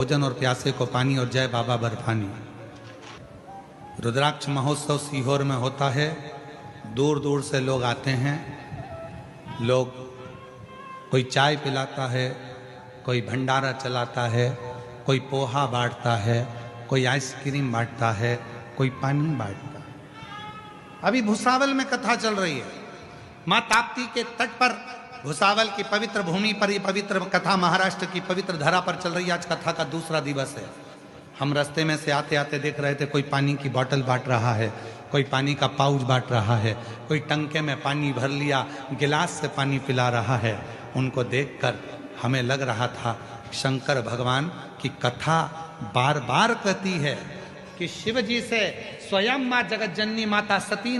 भोजन और प्यासे को पानी और जय बाबा बर्फानी। रुद्राक्ष महोत्सव सीहोर में होता है। दूर दूर से लोग आते हैं। लोग कोई चाय पिलाता है, कोई भंडारा चलाता है, कोई पोहा बांटता है, कोई आइसक्रीम बांटता है, कोई पानी बांटता है। अभी भुसावल में कथा चल रही है। माँ ताप्ती के तट पर भुसावल की पवित्र भूमि पर ये पवित्र कथा महाराष्ट्र की पवित्र धरा पर चल रही है। आज कथा का दूसरा दिवस है। हम रास्ते में से आते आते देख रहे थे, कोई पानी की बोतल बांट रहा है, कोई पानी का पाउच बांट रहा है, कोई टंके में पानी भर लिया, गिलास से पानी पिला रहा है। उनको देखकर हमें लग रहा था शंकर भगवान की कथा बार बार कहती है कि शिव जी से स्वयं माँ जगत जननी माता सती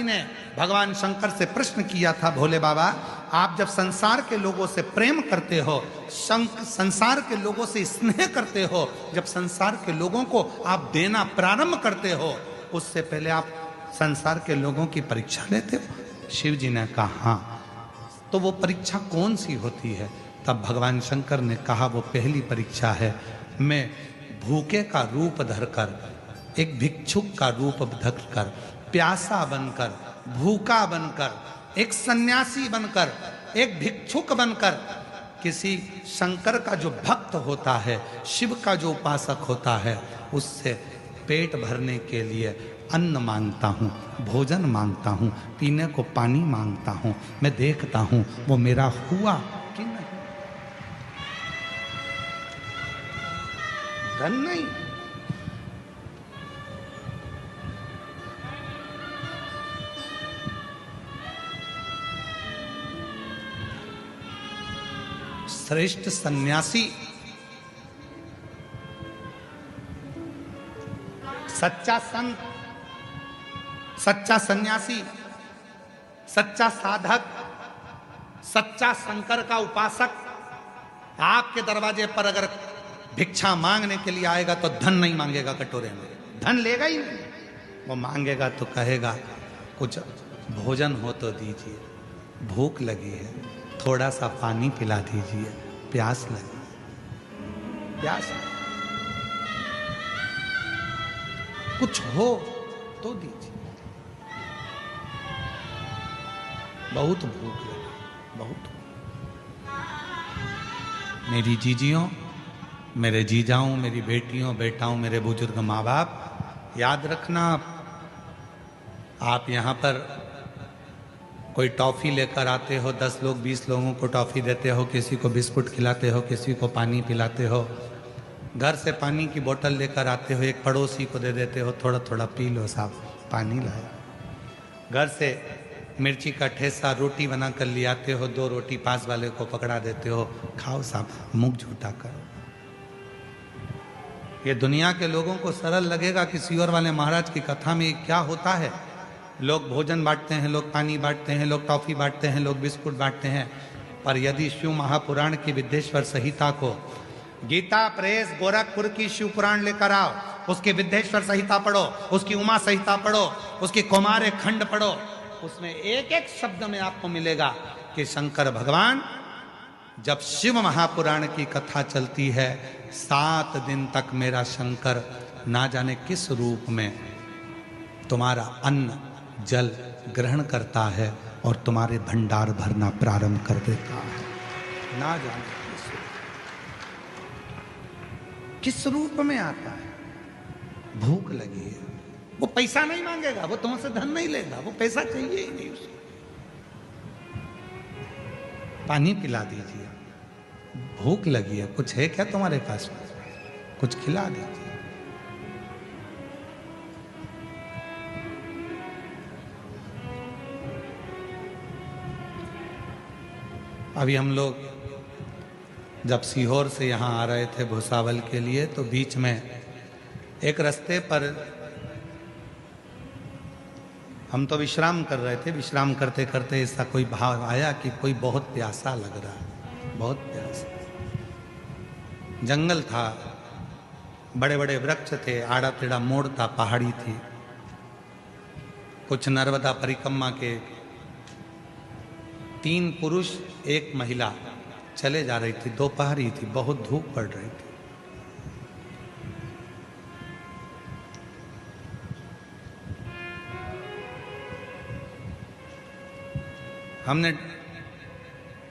ने भगवान शंकर से प्रश्न किया था, भोले बाबा आप जब संसार के लोगों से प्रेम करते हो, संसार के लोगों से स्नेह करते हो, जब संसार के लोगों को आप देना प्रारंभ करते हो, उससे पहले आप संसार के लोगों की परीक्षा लेते हो? शिव जी ने कहा हाँ। तो वो परीक्षा कौन सी होती है? तब भगवान शंकर ने कहा वो पहली परीक्षा है, मैं भूखे का रूप धरकर, एक भिक्षुक का रूप धरकर, प्यासा बनकर, भूखा बनकर, एक सन्यासी बनकर, एक भिक्षुक बनकर, किसी शंकर का जो भक्त होता है, शिव का जो उपासक होता है, उससे पेट भरने के लिए अन्न मांगता हूँ, भोजन मांगता हूँ, पीने को पानी मांगता हूँ। मैं देखता हूँ वो मेरा हुआ कि नहीं। धन नहीं, श्रेष्ठ सन्यासी, सच्चा संत, सच्चा सन्यासी, सच्चा साधक, सच्चा शंकर का उपासक आपके दरवाजे पर अगर भिक्षा मांगने के लिए आएगा तो धन नहीं मांगेगा कटोरे में, धन लेगा ही नहीं। वो मांगेगा तो कहेगा कुछ भोजन हो तो दीजिए, भूख लगी है, थोड़ा सा पानी पिला दीजिए, प्यास लगी, प्यास कुछ हो तो दीजिए, बहुत भूख लगी, बहुत। मेरी जीजियों, मेरे जीजाओं, मेरी बेटियों, बेटाओं, मेरे बुजुर्ग माँ बाप, याद रखना आप यहाँ पर कोई टॉफ़ी लेकर आते हो, 10 लोग 20 लोगों को टॉफ़ी देते हो, किसी को बिस्कुट खिलाते हो, किसी को पानी पिलाते हो, घर से पानी की बोतल लेकर आते हो, एक पड़ोसी को दे देते हो, थोड़ा थोड़ा पी लो साहब, पानी लाया। घर से मिर्ची का ठेसा रोटी बना कर ले आते हो, 2 रोटी पास वाले को पकड़ा देते हो, खाओ साहब, मुख झूठा करो। ये दुनिया के लोगों को सरल लगेगा कि सीहोर वाले महाराज की कथा में क्या होता है। लोग भोजन बांटते हैं, लोग पानी बांटते हैं, लोग टॉफ़ी बांटते हैं, लोग बिस्कुट बांटते हैं। पर यदि शिव महापुराण की विद्येश्वर संहिता को, गीता प्रेस गोरखपुर की शिव पुराण लेकर आओ, उसकी विद्येश्वर संहिता पढ़ो, उसकी उमा संहिता पढ़ो, उसकी कौमार्य खंड पढ़ो, उसमें एक एक शब्द में आपको मिलेगा कि शंकर भगवान, जब शिव महापुराण की कथा चलती है, 7 दिन तक मेरा शंकर ना जाने किस रूप में तुम्हारा अन्न जल ग्रहण करता है और तुम्हारे भंडार भरना प्रारंभ कर देता है। ना जाने किस रूप में आता है। भूख लगी है, वो पैसा नहीं मांगेगा, वो तुमसे धन नहीं लेगा, वो पैसा चाहिए ही नहीं उसको। पानी पिला दीजिए, भूख लगी है, कुछ है क्या तुम्हारे पास, कुछ खिला दीजिए। अभी हम लोग जब सीहोर से यहाँ आ रहे थे भुसावल के लिए, तो बीच में एक रास्ते पर हम तो विश्राम कर रहे थे। विश्राम करते करते ऐसा कोई भाव आया कि कोई बहुत प्यासा लग रहा है, बहुत प्यासा। जंगल था, बड़े बड़े वृक्ष थे, आड़ा टेढ़ा मोड़ था, पहाड़ी थी। कुछ नर्मदा परिक्रमा के 3 पुरुष 1 महिला चले जा रही थी, दोपहर ही थी, बहुत धूप पड़ रही थी। हमने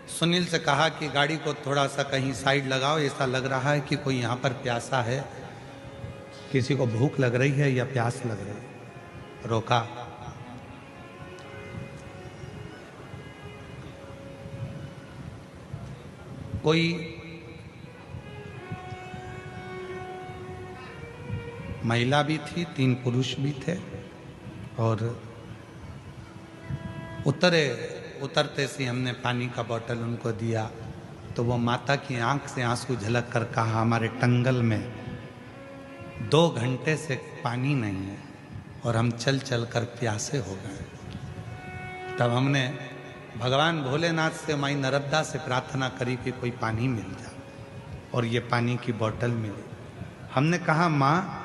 सुनील से कहा कि गाड़ी को थोड़ा सा कहीं साइड लगाओ, ऐसा लग रहा है कि कोई यहाँ पर प्यासा है, किसी को भूख लग रही है या प्यास लग रही है। रोका। कोई महिला भी थी, 3 पुरुष भी थे, और उतरते से हमने पानी का बोतल उनको दिया तो वो माता की आंख से आंसू झलक कर कहा, हमारे टंगल में 2 घंटे से पानी नहीं है और हम चल चल कर प्यासे हो गए। तब हमने भगवान भोलेनाथ से, माई नर्मदा से प्रार्थना करी कि कोई पानी मिल जाए, और ये पानी की बोतल मिली। हमने कहा, माँ